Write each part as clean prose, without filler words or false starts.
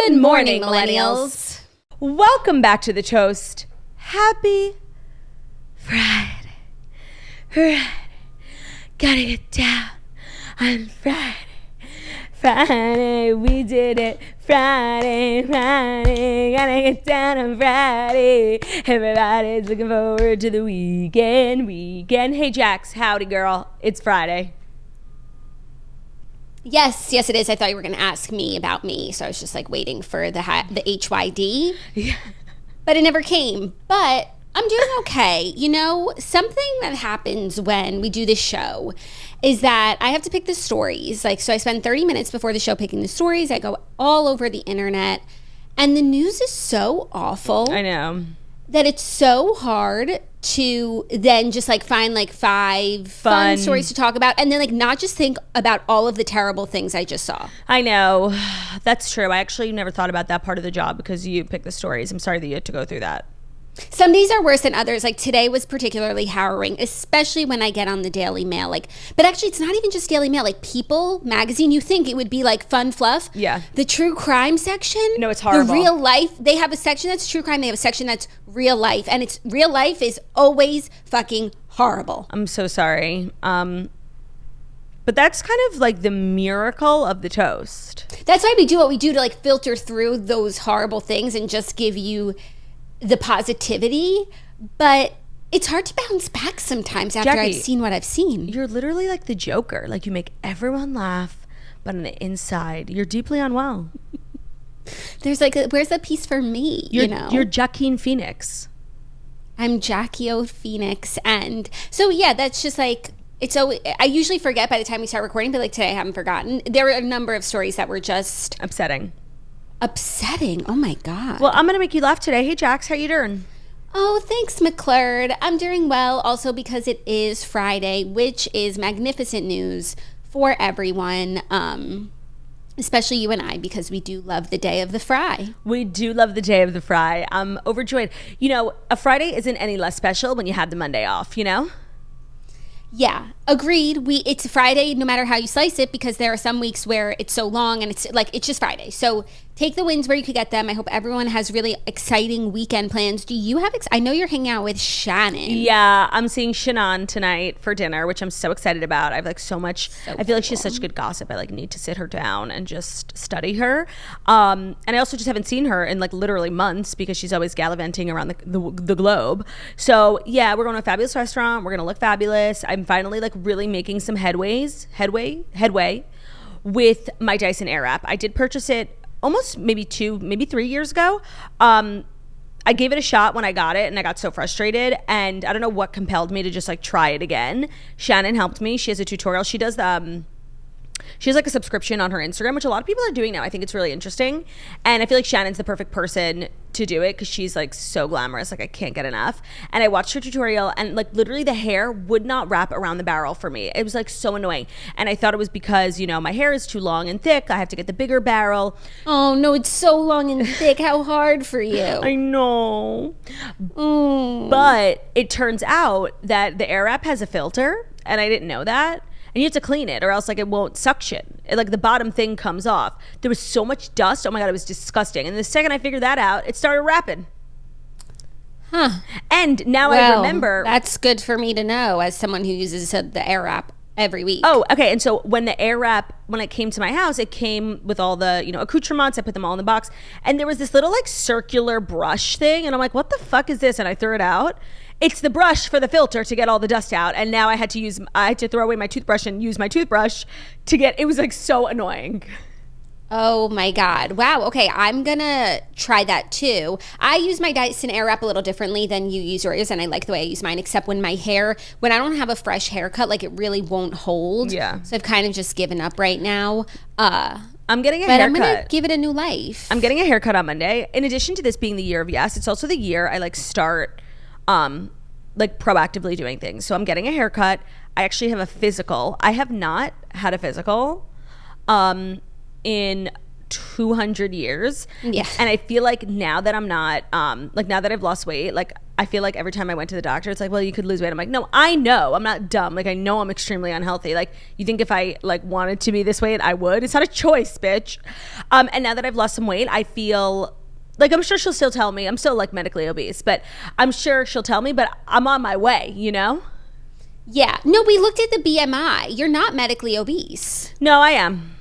Good morning, millennials. Welcome back to The Toast. Happy Friday. Friday. Gotta get down on Friday. Friday, we did it. Friday, Friday. Gotta get down on Friday. Everybody's looking forward to the weekend. Hey, Jax. Howdy, girl. It's Friday. Yes, it is. I thought you were going to ask me about me, so I was just like waiting for the HYD. Yeah. But it never came. But I'm doing okay. You know, something that happens when we do this show is that I have to pick the stories. So I spend 30 minutes before the show picking the stories. I go all over the internet, and the news is so awful. I know. That it's so hard to then just find 5 fun stories to talk about, and then not just think about all of the terrible things I just saw. I know. That's true. I actually never thought about that part of the job because you pick the stories. I'm sorry that you had to go through that. Some days are worse than others. Today was particularly harrowing, especially when I get on the Daily Mail. But actually, it's not even just Daily Mail. People magazine, you think it would be fun fluff. Yeah. The true crime section. No, it's horrible. The real life. They have a section that's true crime. They have a section that's real life. And it's real life is always fucking horrible. I'm so sorry. But that's kind of the miracle of the Toast. That's why we do what we do to filter through those horrible things and just give you the positivity, but it's hard to bounce back sometimes after Jackie, I've seen what I've seen. You're literally like the Joker. You make everyone laugh, but on the inside, you're deeply unwell. There's where's the piece for me? You're Joaquin Phoenix. I'm Jackie O Phoenix, and so yeah, that's just it's so. I usually forget by the time we start recording, but today I haven't forgotten. There were a number of stories that were just upsetting. Oh my God. Well, I'm gonna make you laugh today. Hey, Jax, how you doing? Oh, thanks, McClurd. I'm doing well, also because it is Friday, which is magnificent news for everyone, especially you and I, because we do love the day of the fry. We do love the day of the fry. I'm overjoyed. A Friday isn't any less special when you have the Monday off, Yeah, agreed. It's Friday no matter how you slice it, because there are some weeks where it's so long and it's just Friday. So take the wins where you could get them. I hope everyone has really exciting weekend plans. Do you have I know you're hanging out with Shannon. Yeah, I'm seeing Shannon tonight for dinner, which I'm so excited about. I have so much. I feel like she's such good gossip. I need to sit her down and just study her. And I also just haven't seen her in literally months because she's always gallivanting around the globe. So yeah, we're going to a fabulous restaurant. We're going to look fabulous. I'm finally really making some headway with my Dyson Airwrap. I did purchase it almost maybe 3 years ago. I gave it a shot when I got it, and I got so frustrated, and I don't know what compelled me to just try it again. Shannon helped me. She has a tutorial. She does she has a subscription on her Instagram, which a lot of people are doing now. I think it's really interesting, and I feel like Shannon's the perfect person to do it because she's so glamorous. I can't get enough. And I watched her tutorial, and literally the hair would not wrap around the barrel for me. It was so annoying, and I thought it was because my hair is too long and thick. I have to get the bigger barrel. Oh no, it's so long and thick. How hard for you. I know. But it turns out that the Airwrap has a filter, and I didn't know that. And you have to clean it or else it won't suction. The bottom thing comes off. There was so much dust. Oh my God, it was disgusting. And the second I figured that out, it started wrapping. Huh. And now I remember. That's good for me to know as someone who uses the Airwrap every week. Oh, okay. And so when the Airwrap, when it came to my house, it came with all the, accoutrements. I put them all in the box. And there was this little circular brush thing. And I'm like, what the fuck is this? And I threw it out. It's the brush for the filter to get all the dust out. And now I had to throw away my toothbrush and use my toothbrush to get, it was so annoying. Oh my God. Wow. Okay. I'm going to try that too. I use my Dyson Airwrap a little differently than you use yours. And I like the way I use mine, except when I don't have a fresh haircut, it really won't hold. Yeah. So I've kind of just given up right now. I'm getting a haircut. I'm going to give it a new life. I'm getting a haircut on Monday. In addition to this being the year of yes, it's also the year I start proactively doing things. So I'm getting a haircut. I actually have a physical. I have not had a physical in 200 years. Yeah. And I feel now that I'm not now that I've lost weight, I feel like every time I went to the doctor, it's like, well, you could lose weight. I'm like, no, I know. I'm not dumb. Like, I know I'm extremely unhealthy. Like, you think if I like wanted to be this weight, I would? It's not a choice, bitch. And now that I've lost some weight, I feel like, I'm sure she'll still tell me. I'm still like medically obese, but I'm sure she'll tell me, but I'm on my way, you know? Yeah. No, we looked at the BMI. You're not medically obese. No, I am.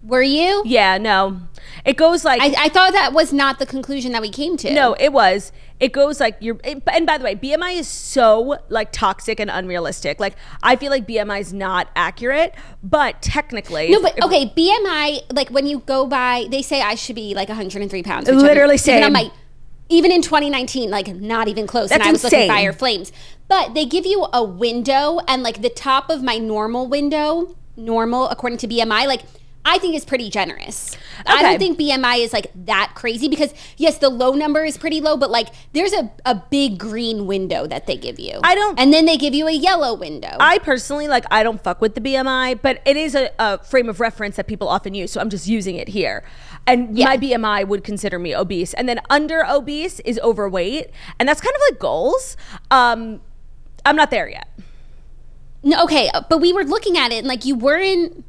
Were you? Yeah, no. It goes like... I thought that was not the conclusion that we came to. No, it was. It goes like and by the way, BMI is so like toxic and unrealistic. Like, I feel like BMI is not accurate, but technically... No, but okay, BMI, like when you go by, they say I should be like 103 pounds. Literally same. Even in 2019, like not even close. That's and I was insane. looking Fire Flames. But they give you a window, and like the top of my normal window, normal according to BMI, like I think is pretty generous. Okay. I don't think BMI is like that crazy because yes, the low number is pretty low, but like there's a big green window that they give you. And then they give you a yellow window. I personally, like, I don't fuck with the BMI, but it is a frame of reference that people often use. So I'm just using it here. And my BMI would consider me obese. And then under obese is overweight. And that's kind of like goals. I'm not there yet. No, okay. But we were looking at it and like you weren't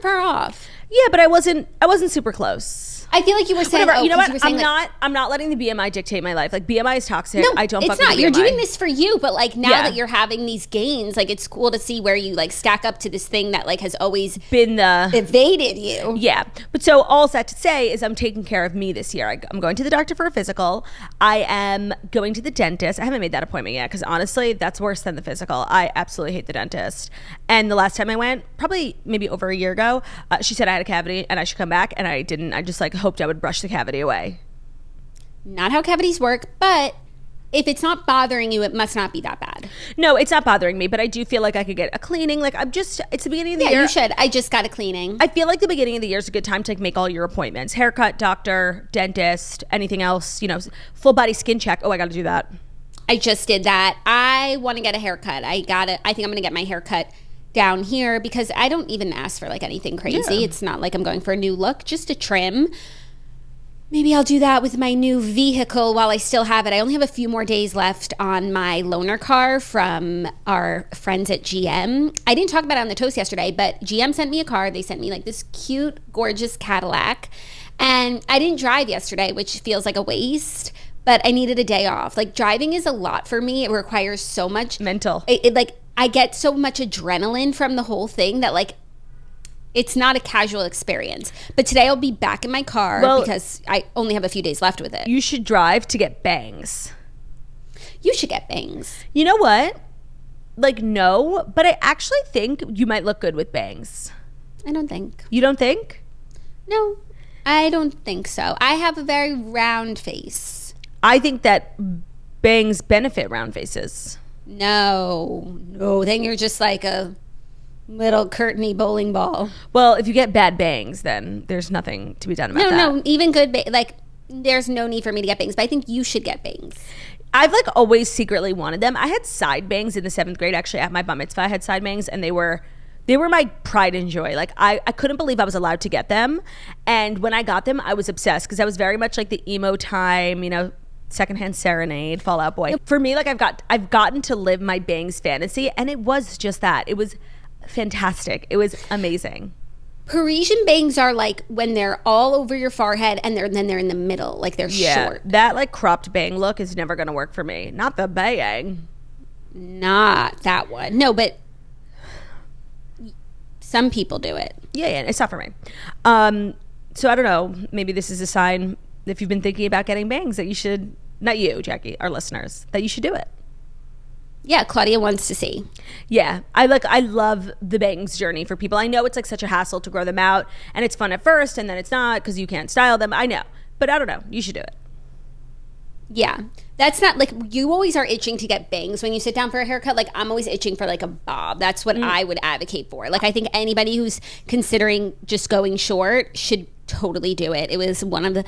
far off. Yeah, but I wasn't super close. I feel like you were saying, you know what? I'm I'm not letting the BMI dictate my life. Like, BMI is toxic. No, I don't fuck it's not. with the You're BMI. doing this for you, but like now that you're having these gains, like it's cool to see where you like stack up to this thing that like has always been evaded you. Yeah. But so all that to say is I'm taking care of me this year. I'm going to the doctor for a physical. I am going to the dentist. I haven't made that appointment yet because honestly, that's worse than the physical. I absolutely hate the dentist. And the last time I went, probably maybe over a year ago, she said I had a cavity and I should come back, and I didn't. I just like hoped I would brush the cavity away. Not how cavities work, but if it's not bothering you, it must not be that bad. No, it's not bothering me, but I do feel like I could get a cleaning. Like, it's the beginning of the year. Yeah, you should. I just got a cleaning. I feel like the beginning of the year is a good time to like, make all your appointments. Haircut, doctor, dentist, anything else, you know, full body skin check. Oh, I got to do that. I just did that. I want to get a haircut. I think I'm going to get my haircut down here because I don't even ask for like anything crazy. Yeah. It's not like I'm going for a new look, just a trim. Maybe I'll do that with my new vehicle while I still have it. I only have a few more days left on my loaner car from our friends at GM. I didn't talk about it on the toast yesterday, but GM sent me a car. They sent me like this cute, gorgeous Cadillac. And I didn't drive yesterday, which feels like a waste, but I needed a day off. Like, driving is a lot for me. It requires so much mental. It like, I get so much adrenaline from the whole thing that like, it's not a casual experience. But today I'll be back in my car because I only have a few days left with it. You should drive to get bangs. You should get bangs. You know what? Like, no, but I actually think you might look good with bangs. I don't think. You don't think? No, I don't think so. I have a very round face. I think that bangs benefit round faces. No, then you're just like a little curtainy bowling ball. Well, if you get bad bangs, then there's nothing to be done about that. No, even good like there's no need for me to get bangs, but I think you should get bangs. I've like always secretly wanted them. I had side bangs in the 7th grade. Actually, at my bar mitzvah, I had side bangs, and they were my pride and joy. Like, I couldn't believe I was allowed to get them. And when I got them, I was obsessed because I was very much like the emo time, you know, secondhand serenade, Fall Out Boy. For me, like I've gotten to live my bangs fantasy, and it was just that. It was fantastic. It was amazing. Parisian bangs are like when they're all over your forehead and then they're in the middle, like they're short. That like cropped bang look is never going to work for me. Not the bang. Not that one. No, but some people do it. Yeah, it's not for me. So I don't know. Maybe this is a sign, if you've been thinking about getting bangs, that you should, not you, Jackie, our listeners, that you should do it. Yeah, Claudia wants to see. Yeah, I love the bangs journey for people. I know it's like such a hassle to grow them out, and it's fun at first, and then it's not because you can't style them. I know, but I don't know. You should do it. Yeah, that's not like, you always are itching to get bangs when you sit down for a haircut. Like, I'm always itching for like a bob. That's what I would advocate for. Like, I think anybody who's considering just going short should totally do it. It was one of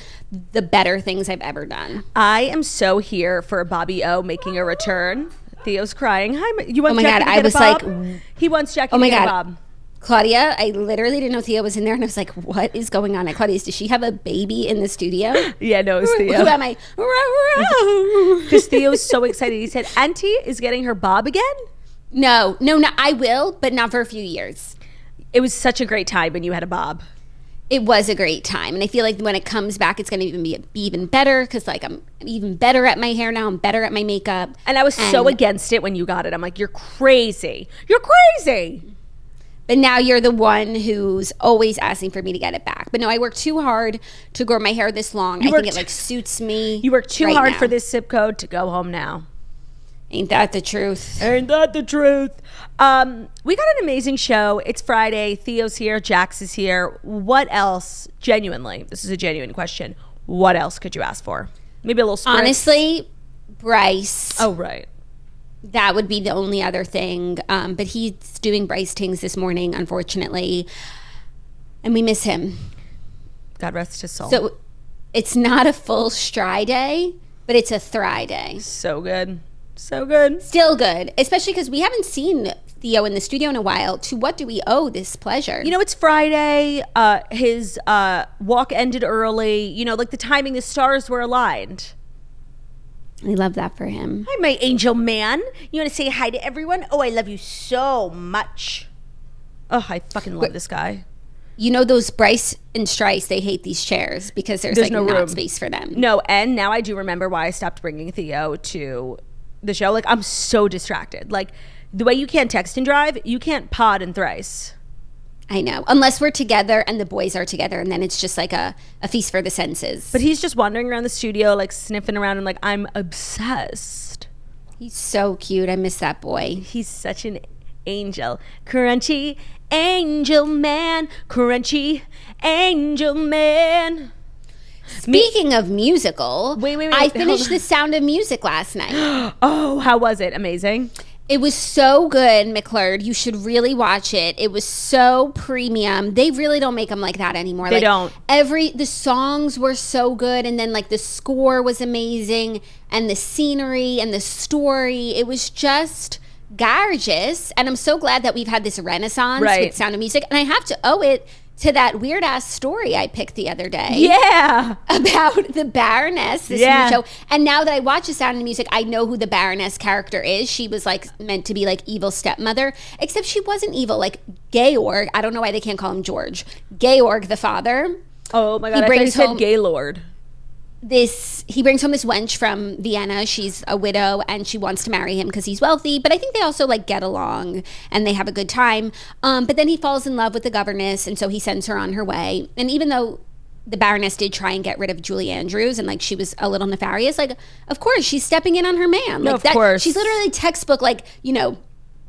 the better things I've ever done. I am so here for Bobby O making a return. Theo's crying. Hi, you want Jackie to get a bob? He wants Jackie to get a bob. Claudia, I literally didn't know Theo was in there, and I was like, what is going on at Claudia's? Does she have a baby in the studio? Yeah, no, it's Theo. Who am I? Because Theo's so excited. He said, Auntie is getting her bob again? No, I will, but not for a few years. It was such a great time when you had a bob. It was a great time, and I feel like when it comes back, it's going to be even better, because like I'm even better at my hair now. I'm better at my makeup. And I was so against it when you got it. I'm like, you're crazy. You're crazy. But now you're the one who's always asking for me to get it back. But no, I worked too hard to grow my hair this long. I think it like suits me. You worked too right hard now. for this zip code to go home now. Ain't that the truth? Ain't that the truth? We got an amazing show. It's Friday. Theo's here. Jax is here. What else? Genuinely, this is a genuine question. What else could you ask for? Maybe a little spritz? Honestly, Bryce. Oh, right. That would be the only other thing. But he's doing Bryce Tings this morning, unfortunately. And we miss him. God rest his soul. So it's not a full Stry day, but it's a Thry day. So good. So good. Still good. Especially because we haven't seen Theo in the studio in a while. To what do we owe this pleasure? You know, it's Friday. His walk ended early. You know, like the timing, the stars were aligned. I love that for him. Hi, my angel man. You want to say hi to everyone? Oh, I love you so much. Oh, I fucking love this guy. You know, those Bryce and Strice, they hate these chairs because there's like no not room. space for them. No, and now I do remember why I stopped bringing Theo to the show. Like, I'm so distracted. Like, the way you can't text and drive, you can't pod and thrice. I know. Unless we're together and the boys are together, and then it's just like a feast for the senses. But he's just wandering around the studio, like sniffing around, and like, I'm obsessed. He's so cute. I miss that boy. He's such an angel. Crunchy angel man. Crunchy angel man. Speaking of musical, wait, I finished The Sound of Music last night. Oh, how was it? Amazing. It was so good, McClurd. You should really watch it. It was so premium. They really don't make them like that anymore. They like, don't. The songs were so good, and then like the score was amazing, and the scenery and the story. It was just gorgeous, and I'm so glad that we've had this renaissance with Sound of Music, and I have to owe it to that weird ass story I picked the other day. Yeah. About the Baroness, this new show. And now that I watch The Sound of Music, I know who the Baroness character is. She was like meant to be like evil stepmother, except she wasn't evil. Like Georg, I don't know why they can't call him George. Georg, the father. Oh my God, I thought you said Gaylord. He brings home this wench from Vienna. She's a widow and she wants to marry him because he's wealthy, but I think they also like get along and they have a good time. But then he falls in love with the governess, and so he sends her on her way. And even though the Baroness did try and get rid of Julie Andrews and like she was a little nefarious, like of course she's stepping in on her man. No, like of course. She's literally textbook, like, you know,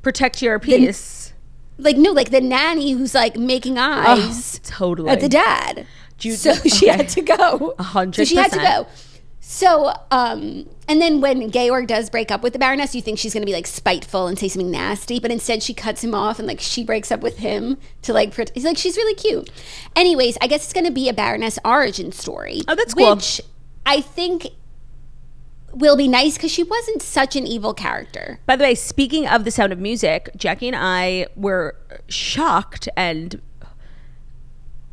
protect your peace. Like the nanny who's like making eyes totally at the dad. So she had to go. 100%. So she had to go. So, and then when Georg does break up with the Baroness, you think she's going to be like spiteful and say something nasty, but instead she cuts him off and like she breaks up with him to like, he's like, she's really cute. Anyways, I guess it's going to be a Baroness origin story. Oh, that's cool. Which I think will be nice because she wasn't such an evil character. By the way, speaking of The Sound of Music, Jackie and I were shocked and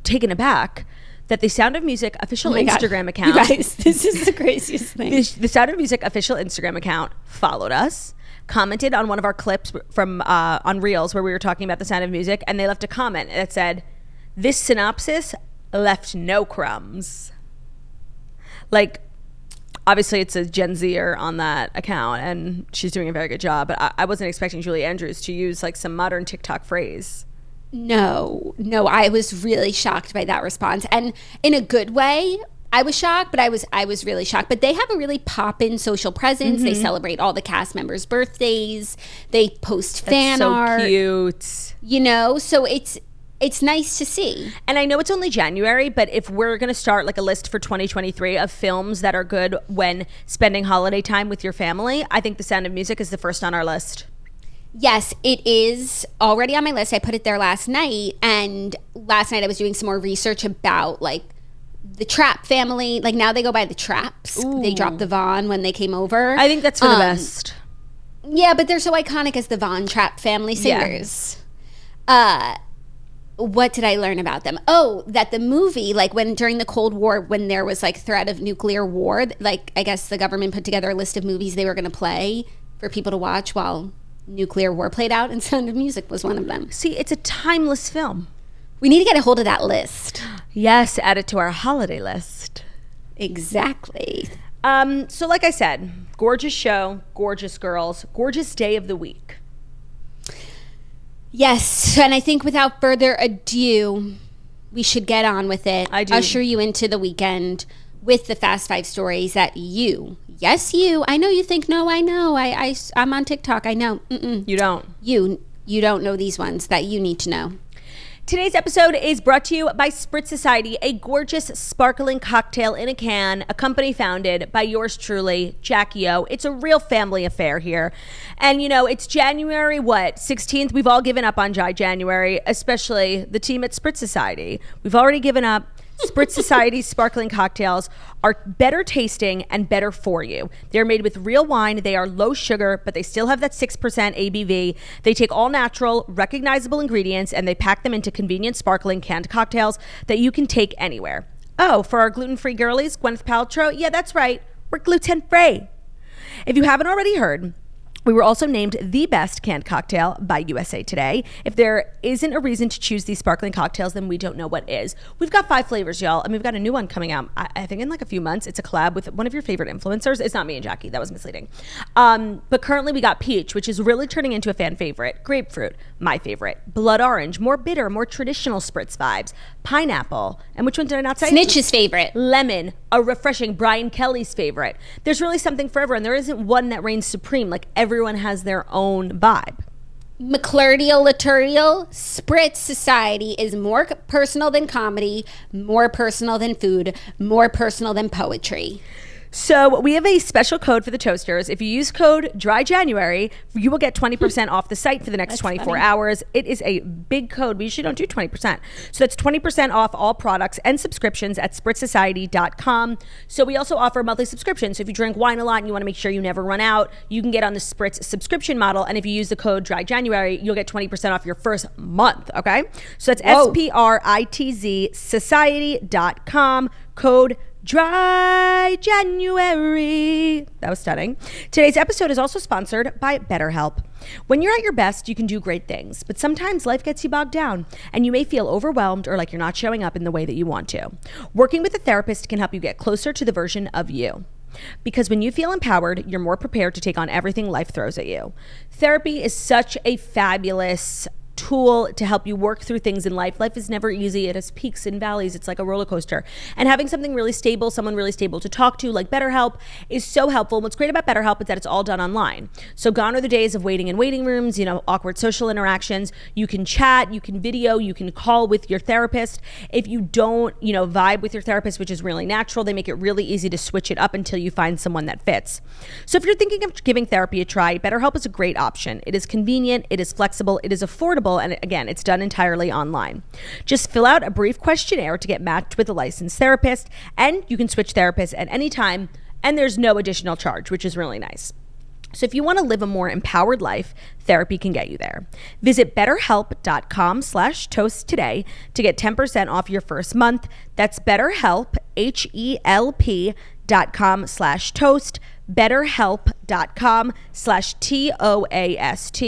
taken aback that the Sound of Music official Instagram account. You guys, this is the craziest thing. The Sound of Music official Instagram account followed us, commented on one of our clips from on Reels where we were talking about The Sound of Music, and they left a comment that said, "This synopsis left no crumbs." Like, obviously it's a Gen Zer on that account, and she's doing a very good job, but I wasn't expecting Julie Andrews to use like some modern TikTok phrase. No, I was really shocked by that response, and in a good way. I was shocked, but I was really shocked. But they have a really pop-in social presence. They celebrate all the cast members' birthdays. They post fan art. So cute. You know, so it's nice to see. And I know it's only January, but if we're going to start like a list for 2023 of films that are good when spending holiday time with your family, I think The Sound of Music is the first on our list. Yes, it is already on my list. I put it there last night, and last night I was doing some more research about like the Trapp family. Like now they go by the Trapps. Ooh. They dropped the Vaughn when they came over. I think that's for the best. Yeah, but they're so iconic as the Von Trapp family singers. What did I learn about them? Oh, that the movie, like when during the Cold War, when there was like threat of nuclear war, like I guess the government put together a list of movies they were going to play for people to watch while nuclear war played out, and Sound of Music was one of them. See, it's a timeless film. We need to get a hold of that list. Yes, add it to our holiday list. Exactly. So like I said, gorgeous show, gorgeous girls, gorgeous day of the week. Yes, and I think without further ado, we should get on with it. I do. Usher you into the weekend with the Fast 5 stories that you, yes you, I know you think, no, I know, I'm on TikTok, I know. You don't. You don't know these ones that you need to know. Today's episode is brought to you by Spritz Society, a gorgeous sparkling cocktail in a can, a company founded by yours truly, Jackie O. It's a real family affair here. And, you know, it's January, 16th? We've all given up on January, especially the team at Spritz Society. We've already given up. Spritz Society's sparkling cocktails are better tasting and better for you. They're made with real wine. They are low sugar, but they still have that 6% ABV. They take all natural, recognizable ingredients, and they pack them into convenient sparkling canned cocktails that you can take anywhere. Oh, for our gluten-free girlies, Gwyneth Paltrow, yeah, that's right. We're gluten-free. If you haven't already heard, we were also named the best canned cocktail by USA Today. If there isn't a reason to choose these sparkling cocktails, then we don't know what is. We've got 5 flavors, y'all, and we've got a new one coming out, I think in like a few months. It's a collab with one of your favorite influencers. It's not me and Jackie. That was misleading. But currently we got peach, which is really turning into a fan favorite. Grapefruit, my favorite. Blood orange, more bitter, more traditional spritz vibes. Pineapple, and which one did I not say? Snitch's favorite. Lemon, a refreshing Brian Kelly's favorite. There's really something for everyone. There isn't one that reigns supreme. Like everyone has their own vibe. McClurdial Laturial, Spritz Society is more personal than comedy, more personal than food, more personal than poetry. So we have a special code for the toasters. If you use code DRYJanuary, you will get 20% off the site for the next 24 hours. It is a big code. We usually don't do 20%. So that's 20% off all products and subscriptions at spritzsociety.com. So we also offer monthly subscriptions. So if you drink wine a lot and you want to make sure you never run out, you can get on the Spritz subscription model. And if you use the code DRYJanuary, you'll get 20% off your first month. Okay? So that's SPRITZ society.com, code Dry January. That was stunning. Today's episode is also sponsored by BetterHelp. When you're at your best, you can do great things, but sometimes life gets you bogged down and you may feel overwhelmed or like you're not showing up in the way that you want to. Working with a therapist can help you get closer to the version of you. Because when you feel empowered, you're more prepared to take on everything life throws at you. Therapy is such a fabulous tool to help you work through things in life. Life is never easy. It has peaks and valleys. It's like a roller coaster. And having something really stable, someone really stable to talk to, like BetterHelp, is so helpful. And what's great about BetterHelp is that it's all done online. So gone are the days of waiting in waiting rooms, awkward social interactions. You can chat, you can video, you can call with your therapist. If you don't, vibe with your therapist, which is really natural, they make it really easy to switch it up until you find someone that fits. So if you're thinking of giving therapy a try, BetterHelp is a great option. It is convenient, it is flexible, it is affordable, and again, it's done entirely online. Just fill out a brief questionnaire to get matched with a licensed therapist, and you can switch therapists at any time, and there's no additional charge, which is really nice. So if you want to live a more empowered life, therapy can get you there. Visit betterhelp.com/toast today to get 10% off your first month. That's BetterHelp, HELP.com/toast. BetterHelp.com/TOAST.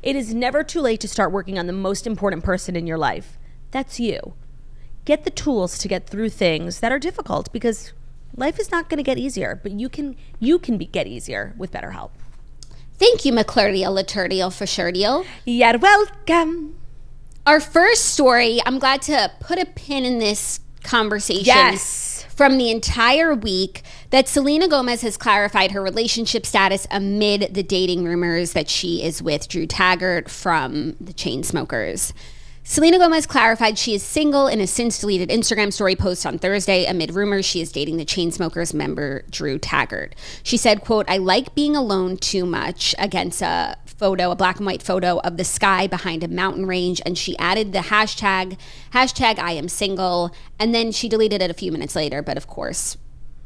It is never too late to start working on the most important person in your life. That's you. Get the tools to get through things that are difficult, because life is not going to get easier, but you can get easier with BetterHelp. Thank you, McClurdial Laturial for sure deal. You're welcome. Our first story, I'm glad to put a pin in this conversation. Yes. From the entire week, that Selena Gomez has clarified her relationship status amid the dating rumors that she is with Drew Taggart from the Chainsmokers. Selena Gomez clarified she is single in a since-deleted Instagram story post on Thursday amid rumors she is dating the Chainsmokers member Drew Taggart. She said, quote, "I like being alone too much," against a black and white photo of the sky behind a mountain range, and she added the hashtag I am single, and then she deleted it a few minutes later, but of course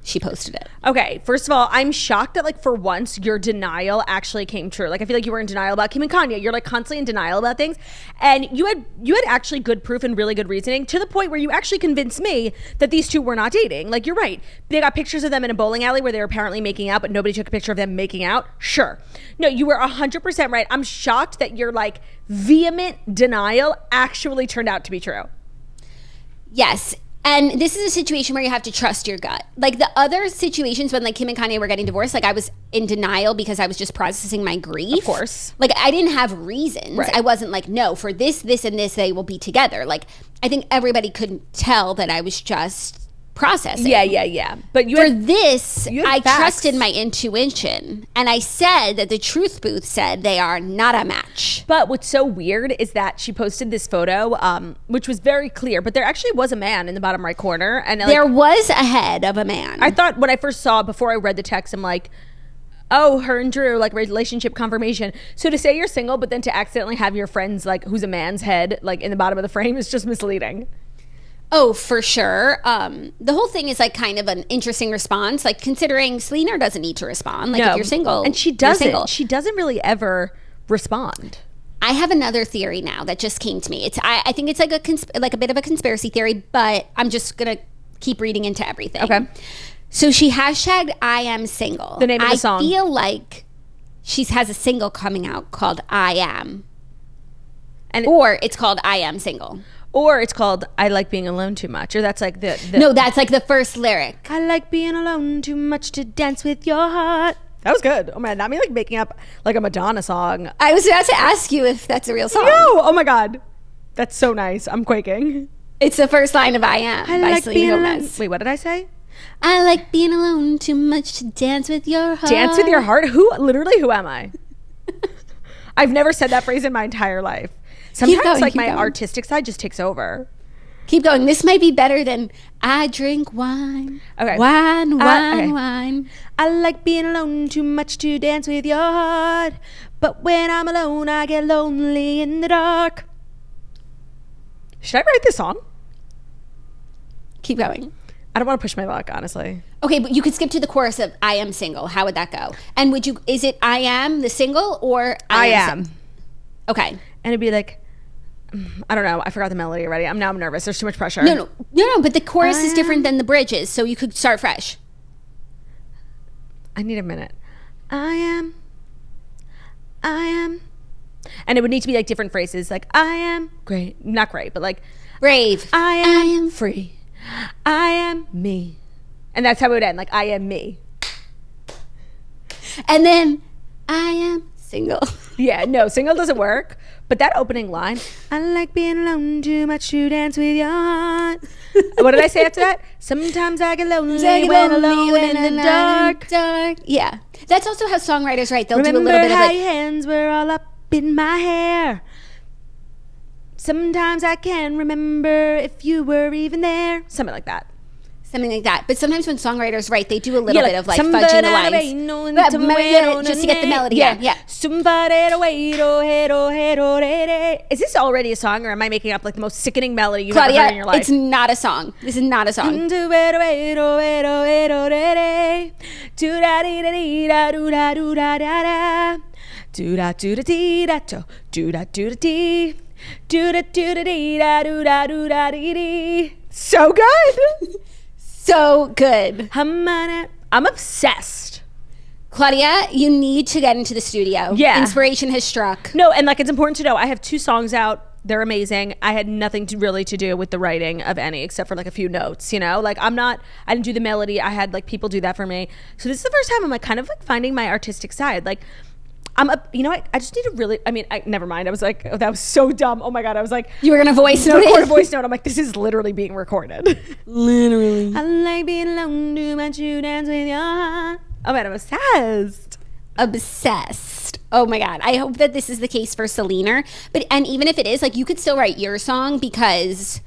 she posted it. Okay, first of all, I'm shocked that like for once your denial actually came true. Like I feel like you were in denial about Kim and Kanye. You're like constantly in denial about things, and you had actually good proof and really good reasoning to the point where you actually convinced me that these two were not dating. Like you're right. They got pictures of them in a bowling alley where they were apparently making out, but nobody took a picture of them making out. Sure. No, you were 100% right. I'm shocked that your like vehement denial actually turned out to be true. Yes. And this is a situation where you have to trust your gut. Like the other situations when like Kim and Kanye were getting divorced, like I was in denial because I was just processing my grief. Of course. Like I didn't have reasons. Right. I wasn't like, no, for this, and this, they will be together. Like I think everybody could tell that I was just processing. Yeah. But I trusted my intuition, and I said that the truth booth said they are not a match. But what's so weird is that she posted this photo, which was very clear, but there actually was a man in the bottom right corner, and like, there was a head of a man. I thought when I first saw it, before I read the text, I'm like, oh, her and Drew, like relationship confirmation. So to say you're single, but then to accidentally have your friends like who's a man's head like in the bottom of the frame is just misleading. Oh, for sure. The whole thing is like kind of an interesting response, like considering Selena doesn't need to respond. Like if you're single, and she doesn't. She doesn't really ever respond. I have another theory now that just came to me. I think it's like a bit of a conspiracy theory, but I'm just gonna keep reading into everything. Okay. So she hashtagged I am single. The name of the song. I feel like she has a single coming out called I Am, or it's called I Am Single. Or it's called I Like Being Alone Too Much. Or that's like the No, that's like the first lyric. I like being alone too much to dance with your heart. That was good. Oh man, not me like making up like a Madonna song. I was about to ask you if that's a real song. No! Oh my god. That's so nice. I'm quaking. It's the first line of I Am by like Selena Gomez. Wait, what did I say? I like being alone too much to dance with your heart. Dance with your heart? Who am I? I've never said that phrase in my entire life. Sometimes like my artistic side just takes over. Keep going. This might be better than I drink wine. Okay. Wine. I like being alone too much to dance with your heart. But when I'm alone, I get lonely in the dark. Should I write this song? Keep going. I don't want to push my luck, honestly. Okay, but you could skip to the chorus of I Am Single. How would that go? And is it I Am the single or I Am? Okay. And it'd be like, I don't know. I forgot the melody already. I'm nervous. There's too much pressure. No. But the chorus is different than the bridges, so you could start fresh. I need a minute. I am. And it would need to be like different phrases. Like, I am great. Not great, but like. Brave. I am free. I am me. And that's how it would end. Like, I am me. And then, I am single. Yeah, no, single doesn't work. But that opening line, I like being alone too much to dance with your heart. What did I say after that? Sometimes I get lonely when alone in the dark. Yeah. That's also how songwriters write. They'll do a little bit of Remember how like, your hands were all up in my hair. Sometimes I can remember if you were even there. Something like that. But sometimes when songwriters write, they do a little bit of like fudging the lines. Just to get the melody. Yeah. Is this already a song, or am I making up like the most sickening melody you've Claudia, ever heard in your life? It's not a song. This is not a song. So good. So good. I'm obsessed. Claudia, you need to get into the studio. Yeah. Inspiration has struck. No, and like it's important to know I have 2 songs out. They're amazing. I had nothing to do with the writing of any except for like a few notes, you know? Like I didn't do the melody. I had like people do that for me. So this is the first time I'm like kind of like finding my artistic side. Like I just need to never mind. I was like, oh, that was so dumb. Oh my God. I was like, you were going to voice note record a voice note. I'm like, this is literally being recorded. Literally. I like being alone, do my you dance with your heart. Oh man, I'm obsessed. Oh my God. I hope that this is the case for Selena. And even if it is, like you could still write your song because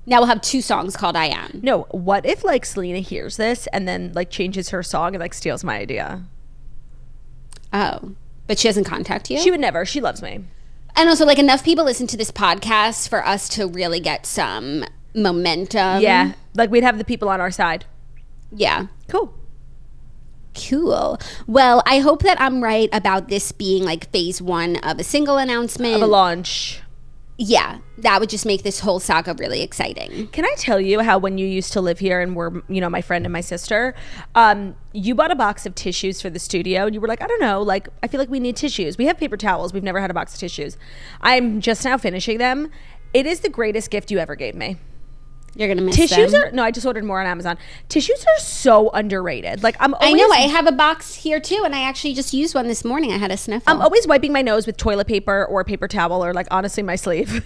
now we'll have 2 songs called I Am. No, what if like Selena hears this and then like changes her song and like steals my idea? Oh. But she doesn't contact you? She would never. She loves me. And also, like, enough people listen to this podcast for us to really get some momentum. Yeah. Like, we'd have the people on our side. Yeah. Cool. Well, I hope that I'm right about this being like phase 1 of a single announcement. Of a launch. Yeah, that would just make this whole saga really exciting. Can I tell you how when you used to live here and were, my friend and my sister, you bought a box of tissues for the studio and you were like, I don't know, like, I feel like we need tissues. We have paper towels. We've never had a box of tissues. I'm just now finishing them. It is the greatest gift you ever gave me. You're going to miss tissues them. I just ordered more on Amazon. Tissues are so underrated. Like I know, I have a box here too, and I actually just used one this morning. I had a sniffle. I'm always wiping my nose with toilet paper or paper towel or like honestly my sleeve.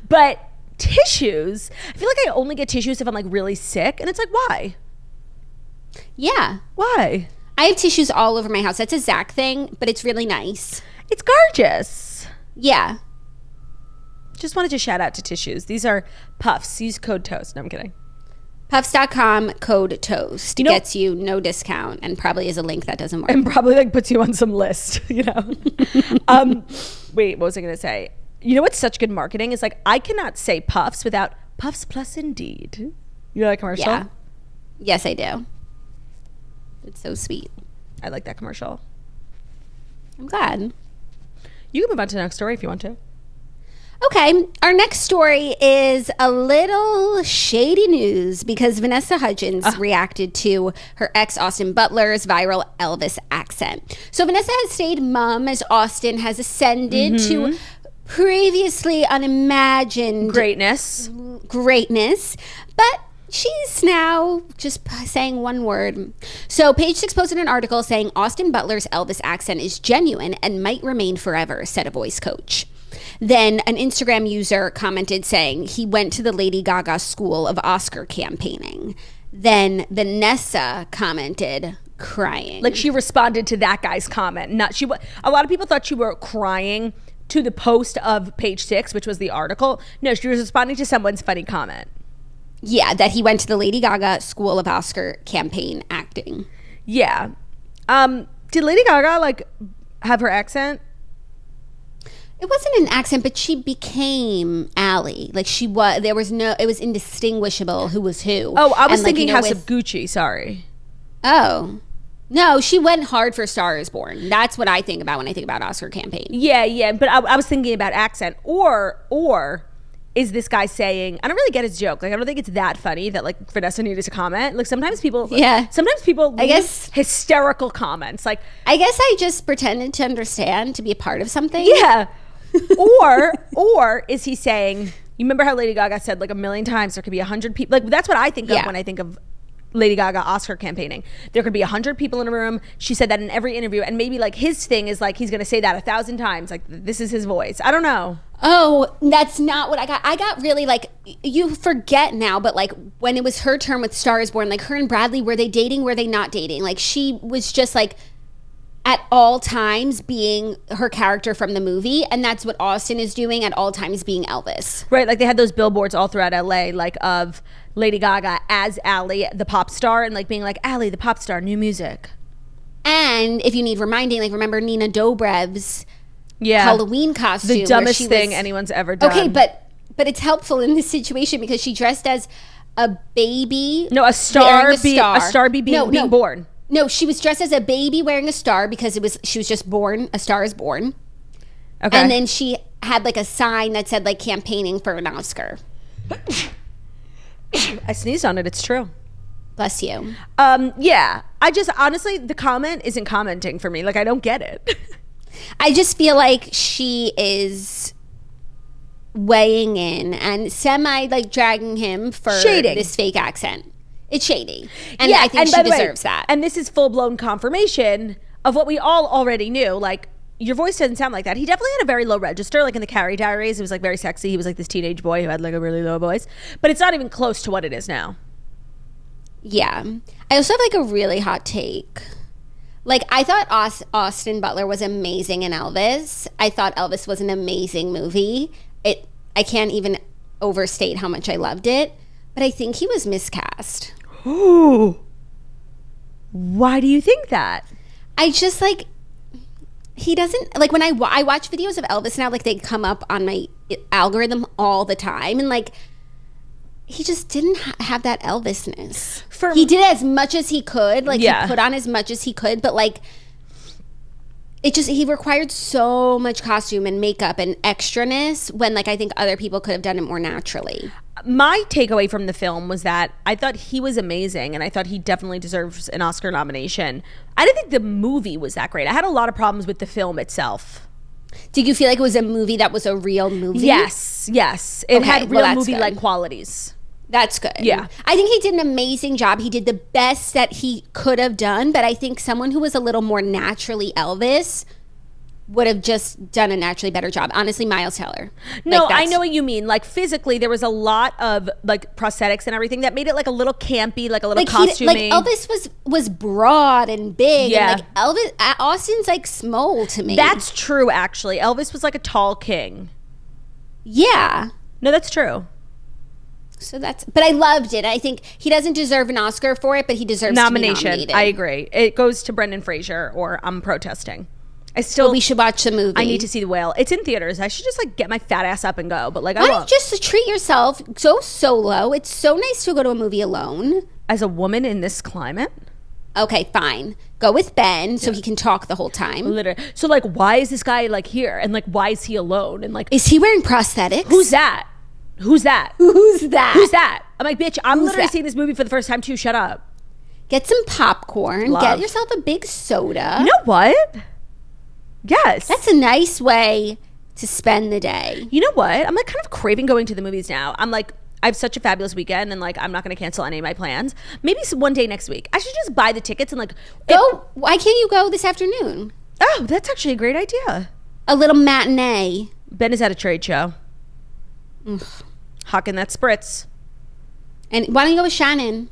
But tissues, I feel like I only get tissues if I'm like really sick, and it's like, why? Yeah. Why? I have tissues all over my house. That's a Zach thing, but it's really nice. It's gorgeous. Yeah. Just wanted to shout out to tissues. These are Puffs. Use code TOAST. No, I'm kidding. Puffs.com, code TOAST. Gets you no discount and probably is a link that doesn't work. And probably like puts you on some list, Wait, what was I going to say? You know what's such good marketing is like I cannot say Puffs without Puffs Plus Indeed. You know that commercial? Yeah. Yes, I do. It's so sweet. I like that commercial. I'm glad. You can move on to the next story if you want to. Okay, our next story is a little shady news because Vanessa Hudgens reacted to her ex Austin Butler's viral Elvis accent. So Vanessa has stayed mum as Austin has ascended to previously unimagined greatness, but she's now just saying one word. So Page Six posted an article saying Austin Butler's Elvis accent is genuine and might remain forever, said a voice coach. Then an Instagram user commented saying he went to the Lady Gaga school of Oscar campaigning. Then Vanessa commented crying. Like she responded to that guy's comment. A lot of people thought she were crying to the post of Page Six, which was the article. No, she was responding to someone's funny comment. Yeah, that he went to the Lady Gaga school of Oscar campaign acting. Yeah. Did Lady Gaga like have her accent? It wasn't an accent, but she became Allie. Like she was, it was indistinguishable who was who. Oh, I was thinking House of Gucci, sorry. Oh. No, she went hard for Star is Born. That's what I think about when I think about Oscar campaign. Yeah, but I was thinking about accent. Or is this guy saying, I don't really get his joke. Like, I don't think it's that funny that like Vanessa needed to comment. Like sometimes people I guess hysterical comments. Like I guess I just pretended to understand to be a part of something. Yeah. or is he saying, you remember how Lady Gaga said like a million times there could be 100 people? Like that's what I think of when I think of Lady Gaga Oscar campaigning. There could be 100 people in a room. She said that in every interview, and maybe like his thing is like he's going to say that 1,000 times. Like this is his voice. I don't know. Oh, that's not what I got. I got really like, you forget now, but like when it was her turn with Star is Born, like her and Bradley, were they dating? Were they not dating? Like she was just like at all times being her character from the movie, and that's what Austin is doing at all times, being Elvis. Right, like they had those billboards all throughout LA, like of Lady Gaga as Allie, the pop star, and like being like, Allie, the pop star, new music. And if you need reminding, like remember Nina Dobrev's Halloween costume, the dumbest thing anyone's ever done. Okay, but it's helpful in this situation because she dressed as a baby. No, a star being born. No, she was dressed as a baby wearing a star because she was just born. A Star is Born. Okay. And then she had like a sign that said like campaigning for an Oscar. I sneezed on it. It's true. Bless you. Yeah. I just honestly, the comment isn't commenting for me. Like I don't get it. I just feel like she is weighing in and semi like dragging him for this fake accent. It's shady. And I think she deserves that. And this is full-blown confirmation of what we all already knew. Like, your voice doesn't sound like that. He definitely had a very low register. Like in the Carrie Diaries, it was like very sexy. He was like this teenage boy who had like a really low voice. But it's not even close to what it is now. Yeah. I also have like a really hot take. Like, I thought Austin Butler was amazing in Elvis. I thought Elvis was an amazing movie. I can't even overstate how much I loved it. But I think he was miscast. Ooh. Why do you think that? I just like, he doesn't, like when I watch videos of Elvis now, like they come up on my algorithm all the time. And like, he just didn't have that Elvisness. He did as much as he could. Like, he put on as much as he could, but like, he required so much costume and makeup and extraness when, like, I think other people could have done it more naturally. My takeaway from the film was that I thought he was amazing, and I thought he definitely deserves an Oscar nomination. I didn't think the movie was that great. I had a lot of problems with the film itself. Did you feel like it was a movie that was a real movie? Yes. It had real movie-like qualities. That's good. Yeah. I think he did an amazing job. He did the best that he could have done, but I think someone who was a little more naturally Elvis would have just done a naturally better job. Honestly, Miles Teller. No, I know what you mean. Like, physically, there was a lot of like prosthetics and everything that made it like a little campy, like a little costuming. Like Elvis was broad and big. Yeah. And like Austin's like small to me. That's true, actually. Elvis was like a tall king. Yeah. No, that's true. So but I loved it. I think he doesn't deserve an Oscar for it, but he deserves nomination. To be nominated. I agree. It goes to Brendan Fraser, or I'm protesting. We should watch the movie. I need to see The Whale. It's in theaters. I should just like get my fat ass up and go. But like, I won't. Just to treat yourself. Go solo. It's so nice to go to a movie alone. As a woman in this climate. Okay, fine. Go with Ben so he can talk the whole time. Literally. So like, why is this guy like here? And like, why is he alone? And like, is he wearing prosthetics? Who's that? Who's that? I'm like, bitch, I'm literally seeing this movie for the first time too. Shut up. Get some popcorn. Love. Get yourself a big soda. You know what? Yes. That's a nice way to spend the day. You know what? I'm like kind of craving going to the movies now. I'm like, I have such a fabulous weekend, and like, I'm not going to cancel any of my plans. Maybe one day next week. I should just buy the tickets and like go. Why can't you go this afternoon? Oh, that's actually a great idea. A little matinee. Ben is at a trade show. Hawking that spritz. And why don't you go with Shannon?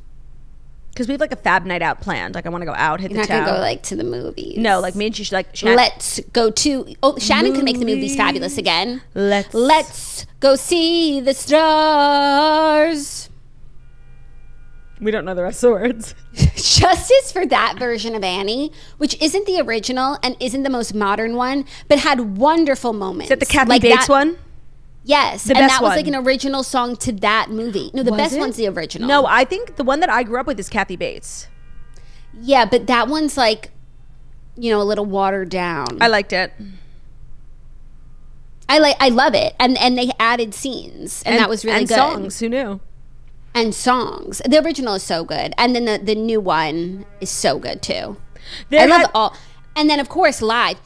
Because we have like a fab night out planned. Like, I want to go out, hit the town. You're not going to go like to the movies. No, like me and she should like let's go to Shannon can make the movies fabulous again. Let's go see the stars. We don't know the rest of the words. Justice for that version of Annie, which isn't the original and isn't the most modern one, but had wonderful moments. Is that the Kathy Bates one? Yes, and that was like an original song to that movie. No, the best one's the original. No, I think the one that I grew up with is Kathy Bates. Yeah, but that one's like, a little watered down. I liked it. I love it, and they added scenes, and that was really good. And songs, who knew? And songs. The original is so good, and then the new one is so good too. I love all. And then of course live,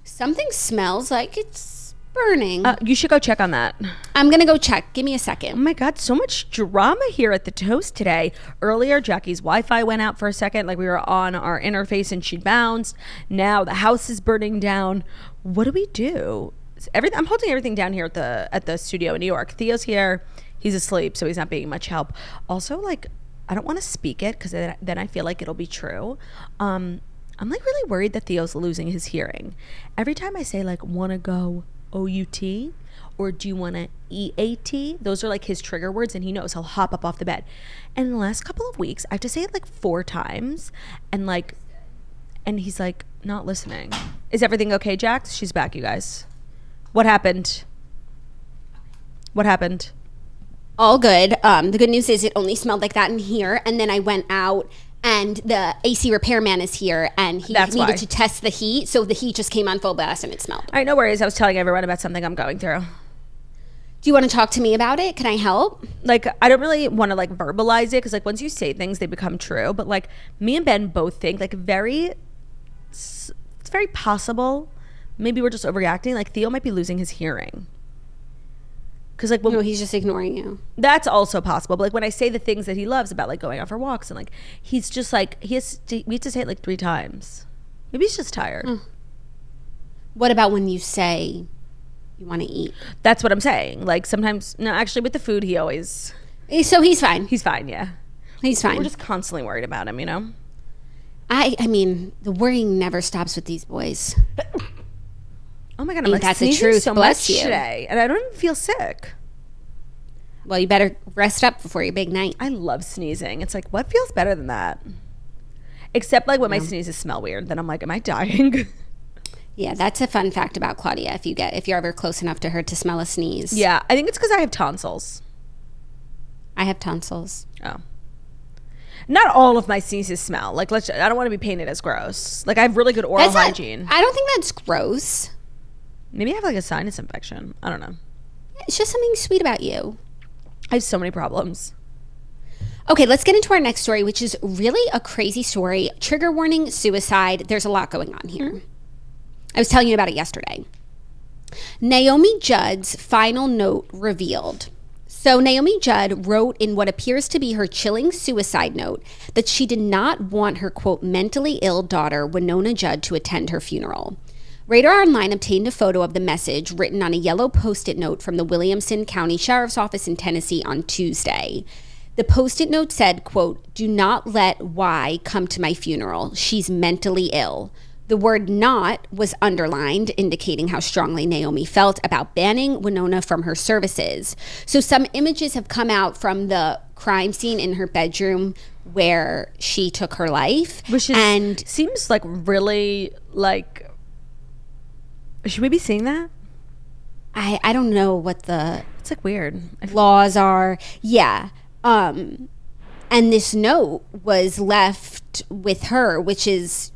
something smells like it's burning. You should go check on that. I'm gonna go check. Give me a second. Oh my god, so much drama here at the Toast today. Earlier, Jackie's Wi-Fi went out for a second, like we were on our interface and she bounced. Now the house is burning down. What do we do? I'm holding everything down here at the studio in New York. Theo's here. He's asleep, so he's not being much help. Also, like, I don't want to speak it because then I feel like it'll be true. I'm like really worried that Theo's losing his hearing. Every time I say like wanna go OUT or do you want to EAT? Those are like his trigger words, and he knows he'll hop up off the bed. And in the last couple of weeks, I have to say it like 4 times, and he's like not listening. Is everything okay, Jax? She's back, you guys. What happened? All good. The good news is it only smelled like that in here, and then I went out and the AC repairman is here, and he needed to test the heat, so the heat just came on full blast and it smelled. All right, no worries. I was telling everyone about something I'm going through. Do you want to talk to me about it? Can I help? Like, I don't really want to like verbalize it because like once you say things, they become true. But like me and Ben both think like it's very possible. Maybe we're just overreacting. Like Theo might be losing his hearing. Because like, no, he's just ignoring you. That's also possible. But like when I say the things that he loves about like going out for walks and like, he's just like, we have to say it like 3 times. Maybe he's just tired. What about when you say you want to eat? That's what I'm saying. Like sometimes, no, actually with the food, he always. So he's fine. He's fine, yeah. He's fine. We're just constantly worried about him, you know? I mean, the worrying never stops with these boys. Oh my God, I'm like sneezing so much today, and I don't even feel sick. Well, you better rest up before your big night. I love sneezing. It's like, what feels better than that? Except like when my sneezes smell weird, then I'm like, am I dying? Yeah, that's a fun fact about Claudia. If you're ever close enough to her to smell a sneeze. Yeah, I think it's because I have tonsils. I have tonsils. Oh. Not all of my sneezes smell. Like, I don't want to be painted as gross. Like, I have really good oral hygiene. I don't think that's gross. Maybe I have like a sinus infection. I don't know. It's just something sweet about you. I have so many problems. Okay, let's get into our next story, which is really a crazy story. Trigger warning, suicide. There's a lot going on here. I was telling you about it yesterday. Naomi Judd's final note revealed. So Naomi Judd wrote in what appears to be her chilling suicide note that she did not want her, quote, mentally ill daughter, Winona Judd, to attend her funeral. Radar Online obtained a photo of the message written on a yellow Post-it note from the Williamson County Sheriff's Office in Tennessee on Tuesday. The Post-it note said, quote, "Do not let Y come to my funeral. She's mentally ill." The word "not" was underlined, indicating how strongly Naomi felt about banning Winona from her services. So some images have come out from the crime scene in her bedroom where she took her life. Which seems like really like... Should we be seeing that? I don't know what the... It's like weird. Laws are. Yeah. And this note was left with her, which is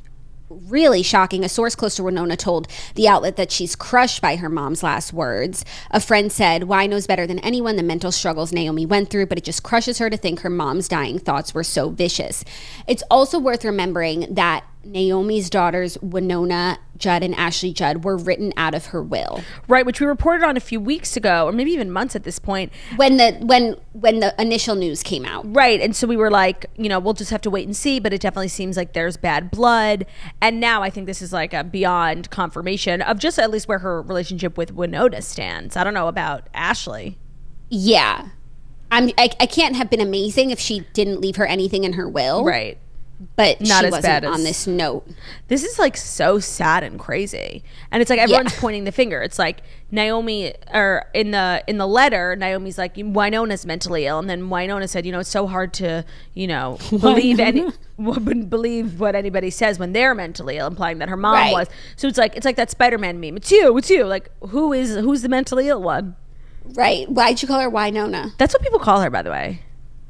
really shocking. A source close to Winona told the outlet that she's crushed by her mom's last words. A friend said, "Y knows better than anyone the mental struggles Naomi went through, but it just crushes her to think her mom's dying thoughts were so vicious." It's also worth remembering that Naomi's daughters, Winona Judd and Ashley Judd, were written out of her will. Right, which we reported on a few weeks ago, or maybe even months at this point. When the initial news came out. Right, and so we were like, we'll just have to wait and see, but it definitely seems like there's bad blood. And now I think this is like a beyond confirmation of just at least where her relationship with Winona stands. I don't know about Ashley. Yeah. I can't have been amazing if she didn't leave her anything in her will. Right. But not she as wasn't bad on this note. This is like so sad and crazy, and it's like everyone's pointing the finger. It's like Naomi, or in the letter, Naomi's like, Winona's mentally ill, and then Winona said, it's so hard to believe what anybody says when they're mentally ill, implying that her mom was. So it's like that Spider-Man meme. It's you. Like who's the mentally ill one? Right. Why'd you call her Winona? That's what people call her, by the way.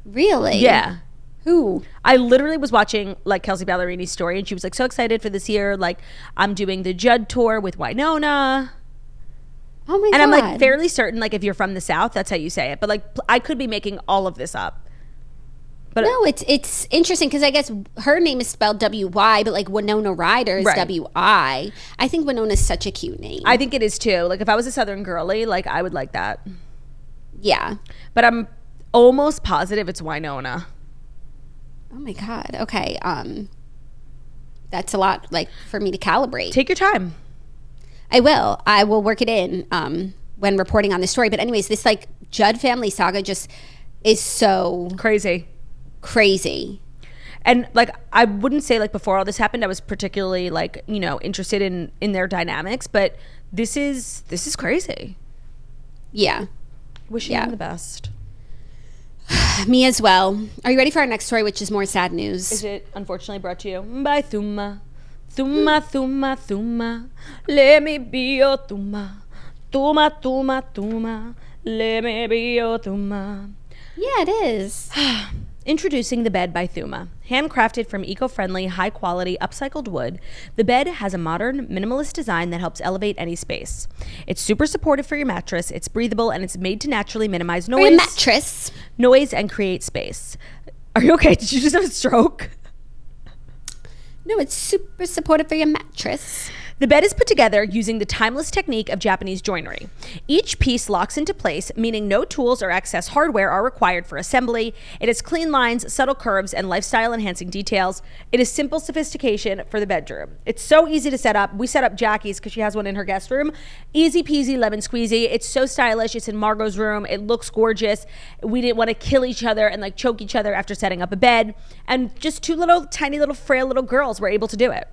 Really? Yeah. Who? I literally was watching like Kelsey Ballerini's story, and she was like so excited for this year. Like, I'm doing the Judd tour with Winona. Oh my God. And I'm like fairly certain, like, if you're from the South, that's how you say it. But like, I could be making all of this up. But no, it's interesting because I guess her name is spelled W-Y, but like Winona Ryder is W-I. I think Winona's such a cute name. I think it is too. Like, if I was a Southern girly, like, I would like that. Yeah. But I'm almost positive it's Winona. Oh my God. Okay. That's a lot, like, for me to calibrate. Take your time. I will work it in when reporting on this story. But anyways, this like Judd family saga just is so crazy. And like, I wouldn't say like before all this happened I was particularly like, interested in their dynamics, but this is crazy. Yeah. Wishing them the best. Me as well. Are you ready for our next story, which is more sad news? Is it unfortunately brought to you by Thuma? Thuma, Thuma, Thuma. Let me be your Thuma. Thuma, Thuma, Thuma. Let me be your Thuma. Yeah, it is. Introducing the bed by Thuma. Handcrafted from eco-friendly, high-quality, upcycled wood, the bed has a modern, minimalist design that helps elevate any space. It's super supportive for your mattress, it's breathable, and it's made to naturally minimize noise. For your mattress. Noise and create space. Are you okay? Did you just have a stroke? No, it's super supportive for your mattress. The bed is put together using the timeless technique of Japanese joinery. Each piece locks into place, meaning no tools or excess hardware are required for assembly. It has clean lines, subtle curves, and lifestyle-enhancing details. It is simple sophistication for the bedroom. It's so easy to set up. We set up Jackie's because she has one in her guest room. Easy peasy, lemon squeezy. It's so stylish. It's in Margot's room. It looks gorgeous. We didn't want to kill each other and like choke each other after setting up a bed. And just two little, tiny little, frail little girls were able to do it.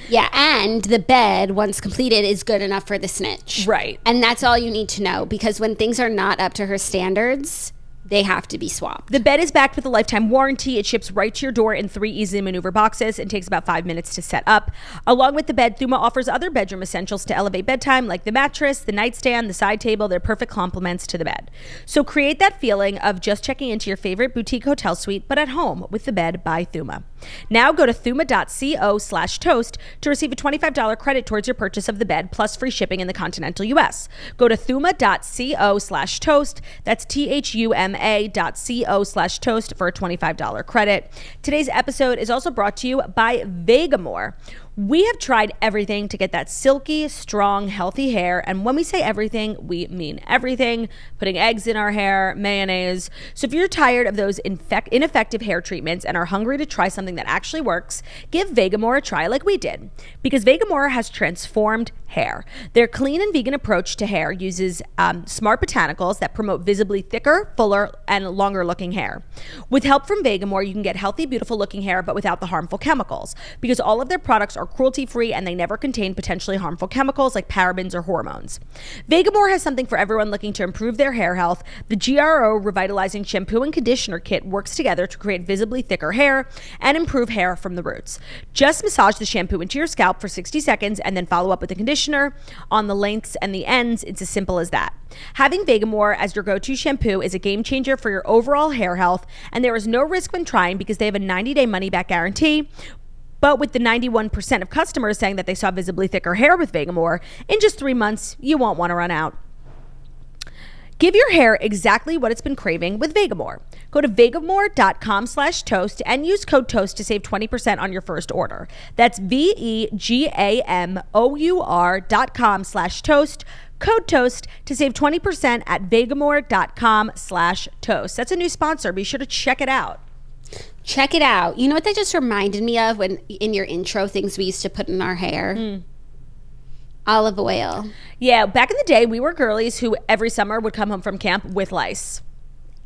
Yeah, and the bed, once completed, is good enough for the snitch. Right. And that's all you need to know, because when things are not up to her standards, they have to be swapped. The bed is backed with a lifetime warranty. It ships right to your door in 3 easy maneuver boxes and takes about 5 minutes to set up. Along with the bed, Thuma offers other bedroom essentials to elevate bedtime, like the mattress, the nightstand, the side table. They're perfect complements to the bed. So create that feeling of just checking into your favorite boutique hotel suite, but at home with the bed by Thuma. Now go to thuma.co/toast to receive a $25 credit towards your purchase of the bed, plus free shipping in the continental US. Go to thuma.co/toast. That's thuma.co/toast for a $25 credit. Today's episode is also brought to you by Vegamore. We have tried everything to get that silky, strong, healthy hair. And when we say everything, we mean everything. Putting eggs in our hair, mayonnaise. So if you're tired of those ineffective hair treatments and are hungry to try something that actually works, give Vegamore a try like we did. Because Vegamore has transformed hair. Their clean and vegan approach to hair uses smart botanicals that promote visibly thicker, fuller, and longer looking hair. With help from Vegamore, you can get healthy, beautiful looking hair, but without the harmful chemicals. Because all of their products are cruelty-free and they never contain potentially harmful chemicals like parabens or hormones. Vegamore has something for everyone looking to improve their hair health. The GRO Revitalizing Shampoo and Conditioner Kit works together to create visibly thicker hair and improve hair from the roots. Just massage the shampoo into your scalp for 60 seconds and then follow up with the conditioner on the lengths and the ends. It's as simple as that. Having Vegamore as your go-to shampoo is a game changer for your overall hair health, and there is no risk when trying because they have a 90-day money-back guarantee. But with the 91% of customers saying that they saw visibly thicker hair with Vegamore, in just 3 months, you won't want to run out. Give your hair exactly what it's been craving with Vegamore. Go to vegamore.com/toast and use code TOAST to save 20% on your first order. That's vegamor.com/toast. Code TOAST to save 20% at vegamore.com/toast. That's a new sponsor. Be sure to check it out. Check it out. You know what that just reminded me of when in your intro, things we used to put in our hair? Olive oil. Yeah, back in the day, we were girlies who every summer would come home from camp with lice.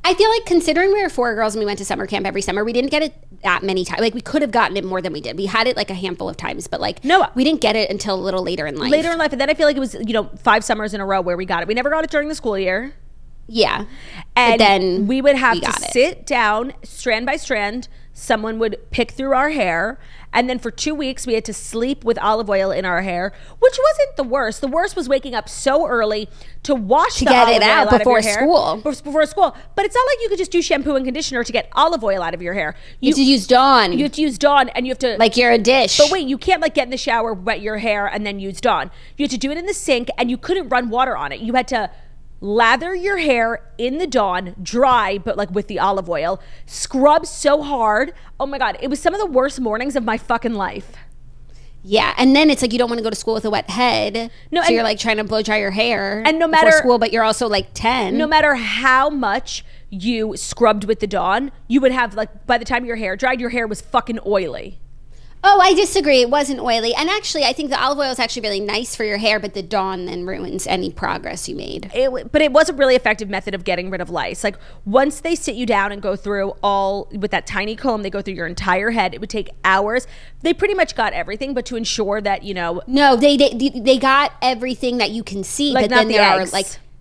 I feel like considering we were 4 girls and we went to summer camp every summer, we didn't get it that many times. Like we could have gotten it more than we did. We had it like a handful of times, but like no, we didn't get it until a little later in life. Later in life, and then I feel like it was 5 summers in a row where we got it. We never got it during the school year. Yeah. And then we would have to sit down strand by strand. Someone would pick through our hair. And then for 2 weeks, we had to sleep with olive oil in our hair, which wasn't the worst. The worst was waking up so early to wash the olive oil out before school. Before school. But it's not like you could just do shampoo and conditioner to get olive oil out of your hair. You have to use Dawn. You have to use Dawn, and you have to... Like you're a dish. But wait, you can't get in the shower, wet your hair, and then use Dawn. You had to do it in the sink, and you couldn't run water on it. You had to lather your hair in the Dawn, dry, but with the olive oil, scrub so hard. Oh my God, it was some of the worst mornings of my fucking life. Yeah, and then it's like you don't want to go to school with a wet head. No, so you're trying to blow dry your hair and no matter before school, but you're also 10. No matter how much you scrubbed with the Dawn, you would have by the time your hair dried, your hair was fucking oily. Oh, I disagree. It wasn't oily. And actually, I think the olive oil is actually really nice for your hair, but the Dawn then ruins any progress you made. But it was a really effective method of getting rid of lice. Once they sit you down and go through with that tiny comb, they go through your entire head. It would take hours. They pretty much got everything, but to ensure that, No, they got everything that you can see, but then there are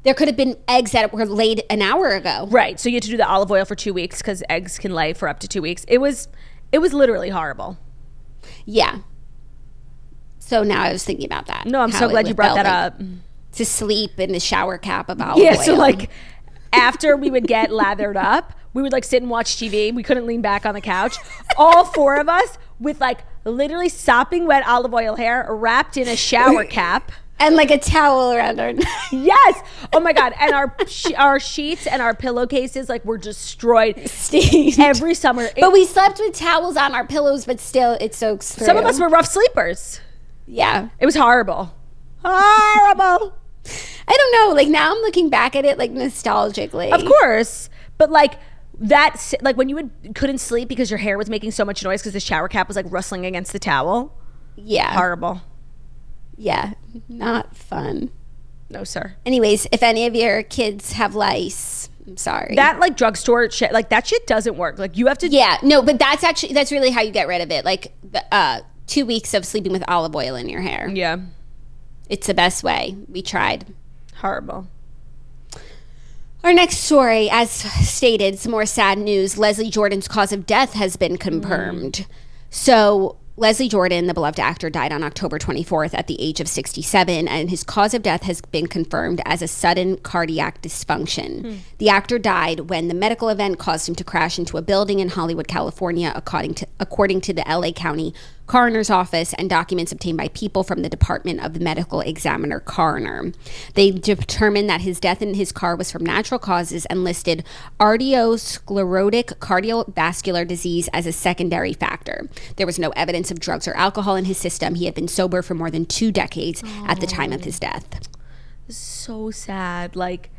there could have been eggs that were laid an hour ago. Right. So you had to do the olive oil for 2 weeks because eggs can lay for up to 2 weeks. It was literally horrible. Yeah. So now I was thinking about that. No, I'm so glad you brought that up. To sleep in the shower cap of olive oil. Yeah, so after we would get lathered up, we would sit and watch TV. We couldn't lean back on the couch. All 4 of us with literally sopping wet olive oil hair wrapped in a shower cap. And a towel around our neck. Yes. Oh my God. And our sheets and our pillowcases were destroyed. Steamed. Every summer. But we slept with towels on our pillows, but still it soaks through. Some of us were rough sleepers. Yeah. It was horrible. Horrible. I don't know. Now I'm looking back at it nostalgically. Of course. But that, when you couldn't sleep because your hair was making so much noise because the shower cap was rustling against the towel. Yeah. Horrible. Yeah, not fun. No, sir. Anyways, if any of your kids have lice, I'm sorry. That drugstore shit, that shit doesn't work. You have to. Yeah, no, but that's really how you get rid of it. 2 weeks of sleeping with olive oil in your hair. Yeah. It's the best way. We tried. Horrible. Our next story, as stated, some more sad news. Leslie Jordan's cause of death has been confirmed. So Leslie Jordan, the beloved actor, died on October 24th at the age of 67, and his cause of death has been confirmed as a sudden cardiac dysfunction. The actor died when the medical event caused him to crash into a building in Hollywood, California, according to the LA County Coroner's Office and documents obtained by people from the Department of the Medical Examiner Coroner. They determined that his death in his car was from natural causes and listed arteriosclerotic cardiovascular disease as a secondary factor. There was no evidence of drugs or alcohol in his system. He had been sober for more than 2 decades at the time of his death. So sad. Like,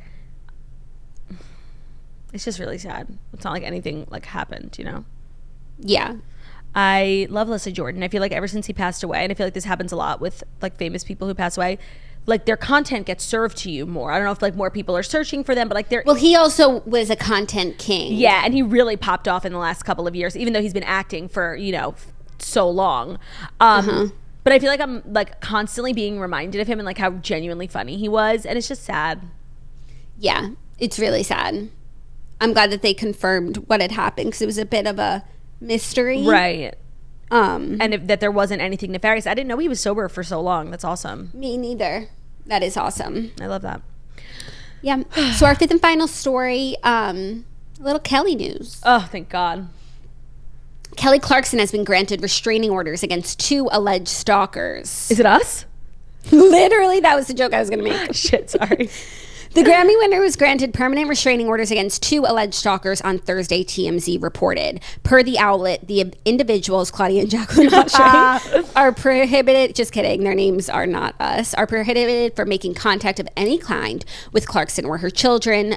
it's just really sad. It's not like anything like happened, you know? Yeah. I love Leslie Jordan. I feel like ever since he passed away, and I feel like this happens a lot with like famous people who pass away, like their content gets served to you more. I don't know if like more people are searching for them, but like they're... Well, he also was a content king. Yeah, and he really popped off in the last couple of years, even though he's been acting for, you know, so long. But I feel like I'm like constantly being reminded of him and like how genuinely funny he was, and it's just sad. Yeah, it's really sad. I'm glad that they confirmed what had happened because it was a bit of a mystery, right? And that there wasn't anything nefarious. I didn't know he was sober for so long. That's awesome. Me neither. That is awesome. I love that. Yeah. So our fifth and final story, a little Kelly news. Oh, thank God. Kelly Clarkson has been granted restraining orders against 2 alleged stalkers. Is it us? Literally, that was the joke I was going to make. Shit, sorry. The Grammy winner was granted permanent restraining orders against 2 alleged stalkers on Thursday, TMZ reported. Per the outlet, the individuals, Claudia and Jacqueline Oshry, are prohibited, just kidding, their names are not us, are prohibited from making contact of any kind with Clarkson or her children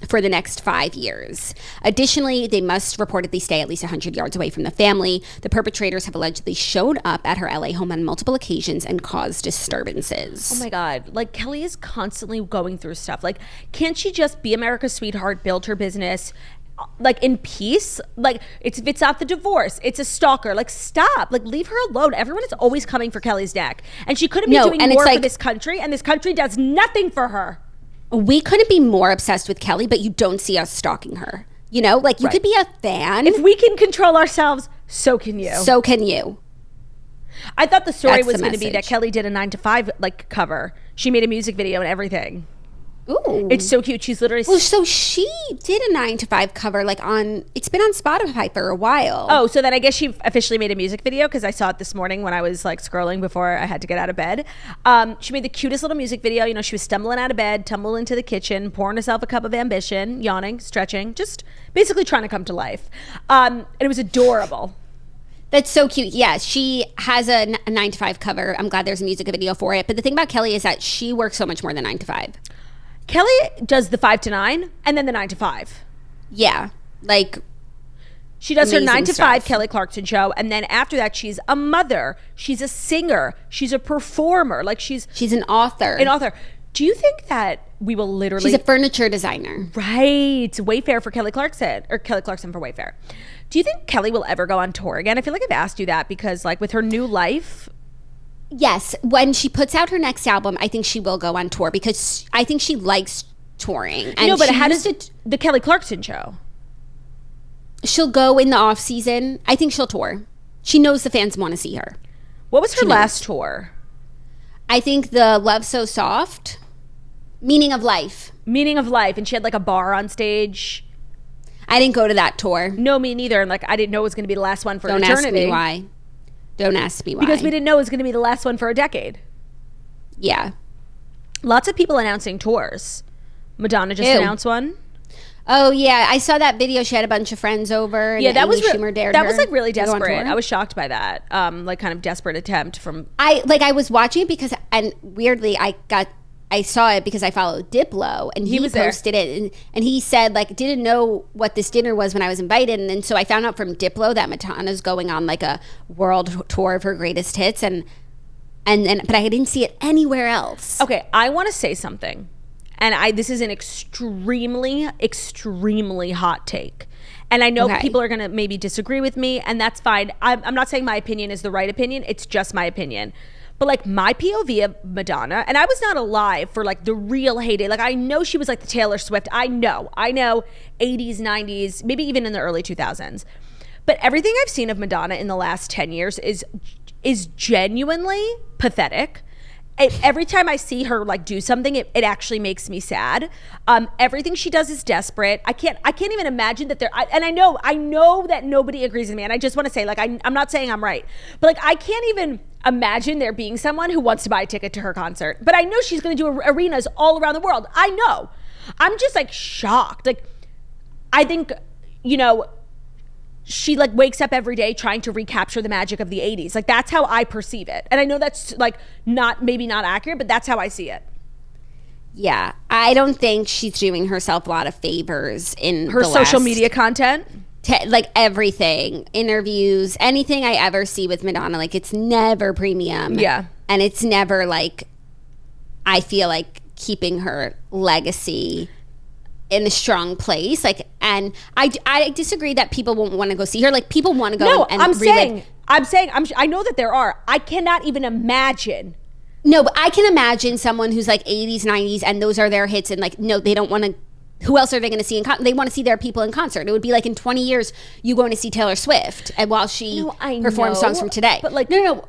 for the next 5 years. Additionally, they must reportedly stay at least 100 yards away from the family. The perpetrators have allegedly showed up at her LA home on multiple occasions and caused disturbances. Oh my God. Like, Kelly is constantly going through stuff. Like, can't she just be America's sweetheart, build her business, like, in peace? Like, it's not the divorce. It's a stalker. Like, stop. Like, leave her alone. Everyone is always coming for Kelly's neck. And she couldn't be doing more for this country, and this country does nothing for her. We couldn't be more obsessed with Kelly, but you don't see us stalking her. You know, like you could be a fan. If we can control ourselves, so can you. So can you. I thought the story was going to be that Kelly did a 9 to 5 like cover. She made a music video and everything. Ooh. It's so cute. She's literally... Well, so she did a 9 to 5 cover like on... It's been on Spotify for a while. Oh, so then I guess she officially made a music video because I saw it this morning when I was like scrolling before I had to get out of bed. She made the cutest little music video. You know, she was stumbling out of bed, tumbling into the kitchen, pouring herself a cup of ambition, yawning, stretching, just basically trying to come to life. And it was adorable. That's so cute. Yeah, she has a 9 to 5 cover. I'm glad there's a music video for it. But the thing about Kelly is that she works so much more than 9 to 5. Kelly does the 5 to 9 and then the 9 to 5. Yeah. Like, she does her 9 to 5 stuff. Kelly Clarkson show. And then after that, she's a mother. She's a singer. She's a performer. Like, she's an author. An author. Do you think that we will literally... She's a furniture designer. Right. Wayfair for Kelly Clarkson. Or Kelly Clarkson for Wayfair. Do you think Kelly will ever go on tour again? I feel like I've asked you that because, like, with her new life... Yes, when she puts out her next album, I think she will go on tour because I think she likes touring. And no, but how does the Kelly Clarkson show? She'll go in the off season. I think she'll tour. She knows the fans want to see her. What was her last tour? I think the Love So Soft, Meaning of Life. Meaning of Life, and she had like a bar on stage. I didn't go to that tour. No, me neither. And like I didn't know it was going to be the last one for eternity. Don't ask me why. Don't ask me why. Because we didn't know it was going to be the last one for a decade. Yeah. Lots of people announcing tours. Madonna just announced one. Oh, yeah. I saw that video. She had a bunch of friends over. Yeah, that was like really desperate. I was shocked by that. Like kind of desperate attempt from... I was watching it because, and weirdly, I saw it because I followed Diplo and he posted it and he said like didn't know what this dinner was when I was invited, and then so I found out from Diplo that Madonna's going on like a world tour of her greatest hits and but I didn't see it anywhere else. Okay, I want to say something, and this is an extremely hot take, and I know people are gonna maybe disagree with me, and that's fine. I'm not saying my opinion is the right opinion, it's just my opinion. But like my POV of Madonna, and I was not alive for like the real heyday. Like I know she was like the Taylor Swift. I know 80s, 90s, maybe even in the early 2000s. But everything I've seen of Madonna in the last 10 years is genuinely pathetic. Every time I see her like do something, it actually makes me sad. Everything she does is desperate. I can't even imagine that and I know that nobody agrees with me. And I just want to say, like, I'm not saying I'm right, but like, I can't even imagine there being someone who wants to buy a ticket to her concert. But I know she's going to do arenas all around the world. I know. I'm just like shocked. Like, I think, she like wakes up every day trying to recapture the magic of the 80s. Like that's how I perceive it. And I know that's like maybe not accurate, but that's how I see it. Yeah. I don't think she's doing herself a lot of favors in her social media content. Like everything, interviews, anything I ever see with Madonna, like it's never premium. Yeah. And it's never like, I feel like keeping her legacy in a strong place. Like, and I disagree that people won't want to go see her. Like people want to go. No, and I'm saying I know that there are. I cannot even imagine. No, but I can imagine someone who's like 80s, 90s, and those are their hits, and like, no, they don't want to. Who else are they going to see in concert? They want to see their people in concert. It would be like in 20 years, you going to see Taylor Swift, and while she performs songs from today. But like, no.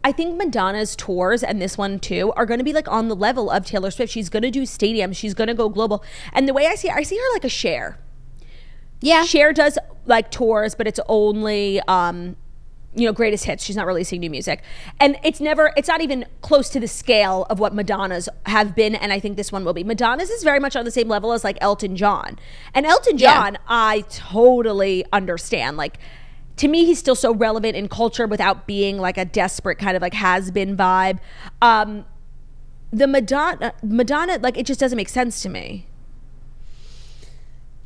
I think Madonna's tours, and this one too, are going to be like on the level of Taylor Swift. She's going to do stadiums. She's going to go global. And the way I see her like a Cher. Yeah. Cher does like tours, but it's only, greatest hits. She's not releasing new music. And it's not even close to the scale of what Madonna's have been. And I think this one will be. Madonna's is very much on the same level as like Elton John. And Elton John, I totally understand. Like, to me, he's still so relevant in culture without being like a desperate kind of like has-been vibe. The Madonna, like it just doesn't make sense to me.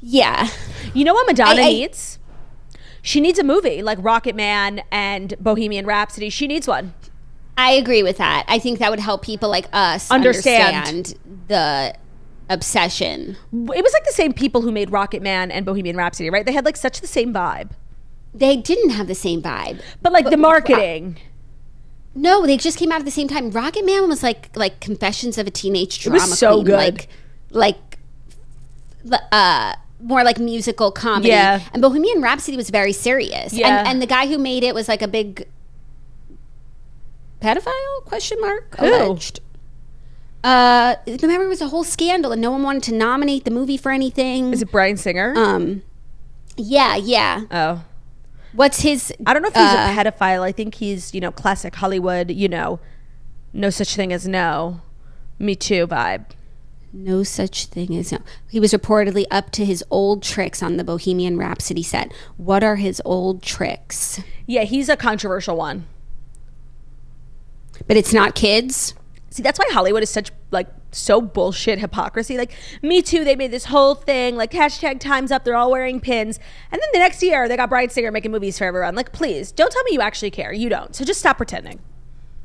Yeah. You know what Madonna needs? She needs a movie like Rocket Man and Bohemian Rhapsody. She needs one. I agree with that. I think that would help people like us understand the obsession. It was like the same people who made Rocket Man and Bohemian Rhapsody, right? They had like such the same vibe. They didn't have the same vibe. But the marketing. No, they just came out at the same time. Rocket Man was like Confessions of a Teenage Drama Queen. It was so good. More like musical comedy. Yeah. And Bohemian Rhapsody was very serious. Yeah. And the guy who made it was like a big pedophile, question mark? Who? Alleged. Remember it was a whole scandal and no one wanted to nominate the movie for anything. Is it Bryan Singer? Yeah. Oh. What's his... I don't know if he's a pedophile. I think he's, classic Hollywood, no such thing as no. Me Too vibe. No such thing as no. He was reportedly up to his old tricks on the Bohemian Rhapsody set. What are his old tricks? Yeah, he's a controversial one. But it's not kids? See, that's why Hollywood is such, so bullshit hypocrisy. Like, Me Too, they made this whole thing, hashtag Time's Up, they're all wearing pins. And then the next year, they got Bryan Singer making movies for everyone. Like, please, don't tell me you actually care. You don't. So just stop pretending.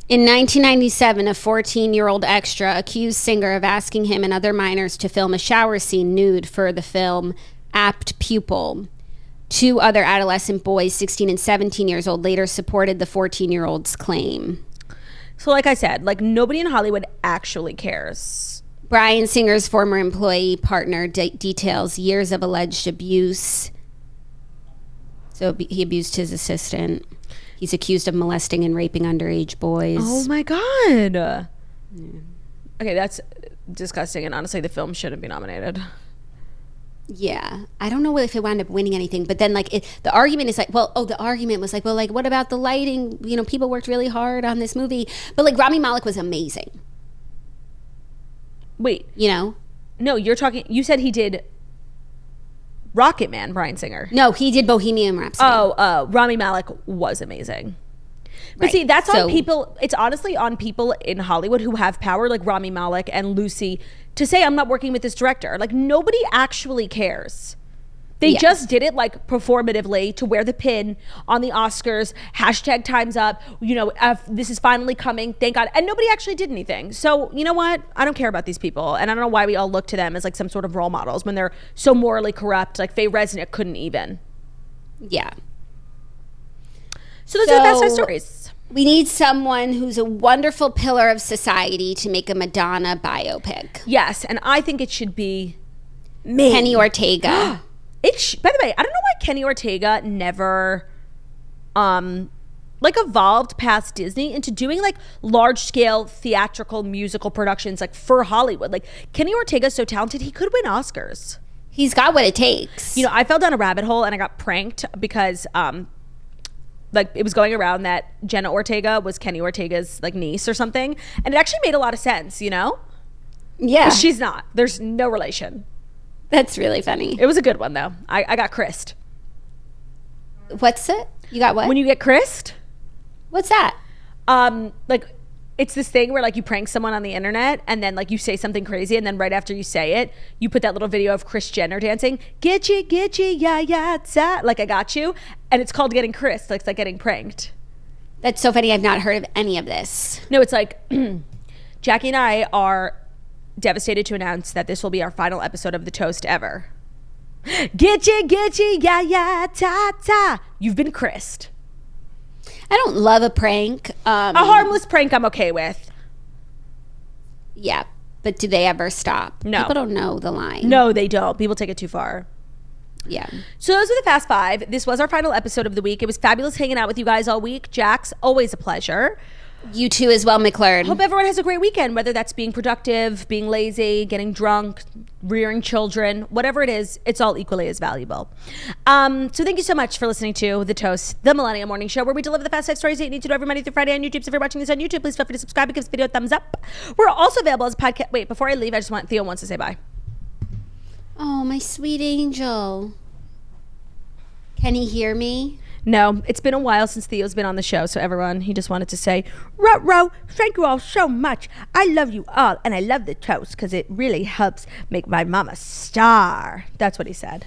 In 1997, a 14-year-old extra accused Singer of asking him and other minors to film a shower scene nude for the film Apt Pupil. Two other adolescent boys, 16 and 17 years old, later supported the 14-year-old's claim. So like I said, nobody in Hollywood actually cares. Bryan Singer's former employee partner details years of alleged abuse. So he abused his assistant. He's accused of molesting and raping underage boys. Oh my God. Yeah. Okay, that's disgusting. And honestly, the film shouldn't be nominated. Yeah. I don't know if it wound up winning anything, but then the argument is the argument was what about the lighting? People worked really hard on this movie, but Rami Malek was amazing. Wait. No, you said he did Rocket Man, Bryan Singer. No, he did Bohemian Rhapsody. Rami Malek was amazing. But right. See, that's on people. It's honestly on people in Hollywood who have power, like Rami Malek and Lucy, to say, I'm not working with this director. Nobody actually cares. They just did it performatively to wear the pin on the Oscars, hashtag Time's Up, this is finally coming, thank God. And nobody actually did anything. So you know what? I don't care about these people. And I don't know why we all look to them as some sort of role models when they're so morally corrupt. Faye Resnick couldn't even. Yeah. So those are the Fast Five stories. We need someone who's a wonderful pillar of society to make a Madonna biopic. Yes, and I think it should be me. Kenny Ortega. By the way, I don't know why Kenny Ortega never evolved past Disney into doing like large scale theatrical musical productions like for Hollywood. Like Kenny Ortega's so talented, he could win Oscars. He's got what it takes. You know, I fell down a rabbit hole and I got pranked because like it was going around that Jenna Ortega was Kenny Ortega's like niece or something, and it actually made a lot of sense, you know? Yeah. But she's not. There's no relation. That's really funny. It was a good one though. I got Christ. What's it? You got what? When you get Christ? What's that? Like it's this thing where like you prank someone on the internet and then like you say something crazy and then right after you say it, you put that little video of Kris Jenner dancing, get you, yeah, yeah, ta, like I got you. And it's called getting Chris, like it's like getting pranked. That's so funny. I've not heard of any of this. No, it's like Jackie and I are devastated to announce that this will be our final episode of The Toast ever. Get you, yeah, yeah, ta, ta. You've been Chrised. I don't love a prank. A harmless prank I'm okay with. Yeah, but do they ever stop? No. People don't know the line. No, they don't. People take it too far. Yeah. So those were the Fast Five. This was our final episode of the week. It was fabulous hanging out with you guys all week. Jax, always a pleasure. You too as well, McLeod. Hope everyone has a great weekend, whether that's being productive, being lazy, getting drunk, rearing children, whatever it is, it's all equally as valuable. So thank you so much for listening to The Toast, the Millennial Morning Show, where we deliver the fast five stories that you need to know every Monday through Friday on YouTube. So if you're watching this on YouTube, please feel free to subscribe and give this video a thumbs up. We're also available as a podcast. Wait, before I leave, Theo wants to say bye. Oh, my sweet angel. Can he hear me? No, it's been a while since Theo's been on the show, so everyone, he just wanted to say, Ro, thank you all so much. I love you all, and I love the toast because it really helps make my mama star. That's what he said.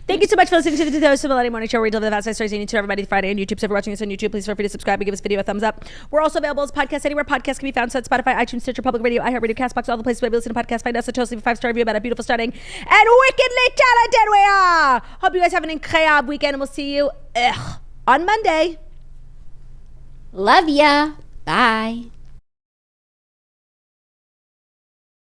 Thank you so much for listening to the Toast of Millennial Morning Show, where we deliver the fast five stories you need to know every Monday through Friday on YouTube. So if you're watching this on YouTube, please feel free to subscribe and give this video a thumbs up. We're also available as podcasts anywhere podcasts can be found, so that's Spotify, iTunes, Stitcher, Public Radio, iHeartRadio, CastBox, all the places where we listen to podcasts. Find us at Toast, leave a 5-star review about how beautiful, stunning, and wickedly talented we are. Hope you guys have an incredible weekend, and we'll see you on Monday. Love ya. Bye.